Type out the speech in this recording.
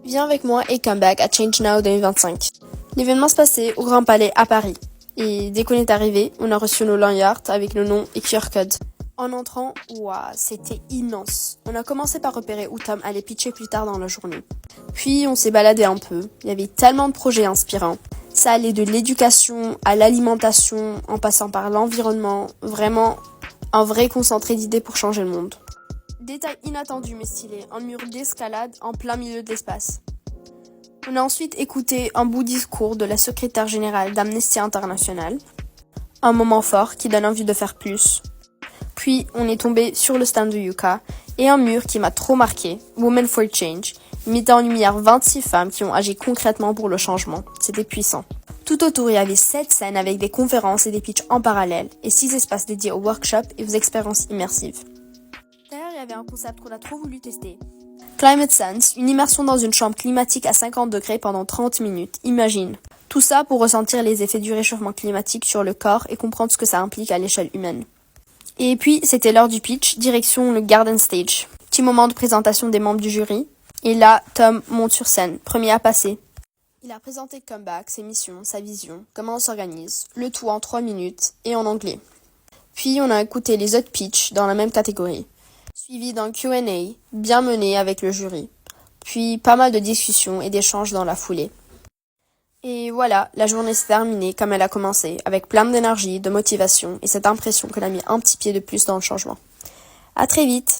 Viens avec moi et come back à Change Now 2025. L'événement se passait au Grand Palais à Paris. Et dès qu'on est arrivé, on a reçu nos lanyards avec nos noms et QR code. En entrant, waouh, c'était immense. On a commencé par repérer où Tom allait pitcher plus tard dans la journée. Puis on s'est baladé un peu. Il y avait tellement de projets inspirants. Ça allait de l'éducation à l'alimentation, en passant par l'environnement. Vraiment, un vrai concentré d'idées pour changer le monde. Détail inattendu mais stylé, un mur d'escalade en plein milieu de l'espace. On a ensuite écouté un bout discours de la secrétaire générale d'Amnesty International. Un moment fort qui donne envie de faire plus. Puis on est tombé sur le stand de Yuka et un mur qui m'a trop marqué, Women for Change, mettant en lumière 26 femmes qui ont agi concrètement pour le changement. C'était puissant. Tout autour, il y avait 7 scènes avec des conférences et des pitchs en parallèle et 6 espaces dédiés aux workshops et aux expériences immersives. D'ailleurs, il y avait un concept qu'on a trop voulu tester. Climate Sense, une immersion dans une chambre climatique à 50 degrés pendant 30 minutes. Imagine. Tout ça pour ressentir les effets du réchauffement climatique sur le corps et comprendre ce que ça implique à l'échelle humaine. Et puis, c'était l'heure du pitch, direction le Garden Stage. Petit moment de présentation des membres du jury. Et là, Tom monte sur scène, premier à passer. Il a présenté Comeback, ses missions, sa vision, comment on s'organise, le tout en 3 minutes et en anglais. Puis, on a écouté les autres pitchs dans la même catégorie. Suivi d'un Q&A, bien mené avec le jury. Puis, pas mal de discussions et d'échanges dans la foulée. Et voilà, la journée s'est terminée comme elle a commencé, avec plein d'énergie, de motivation et cette impression qu'elle a mis un petit pied de plus dans le changement. À très vite!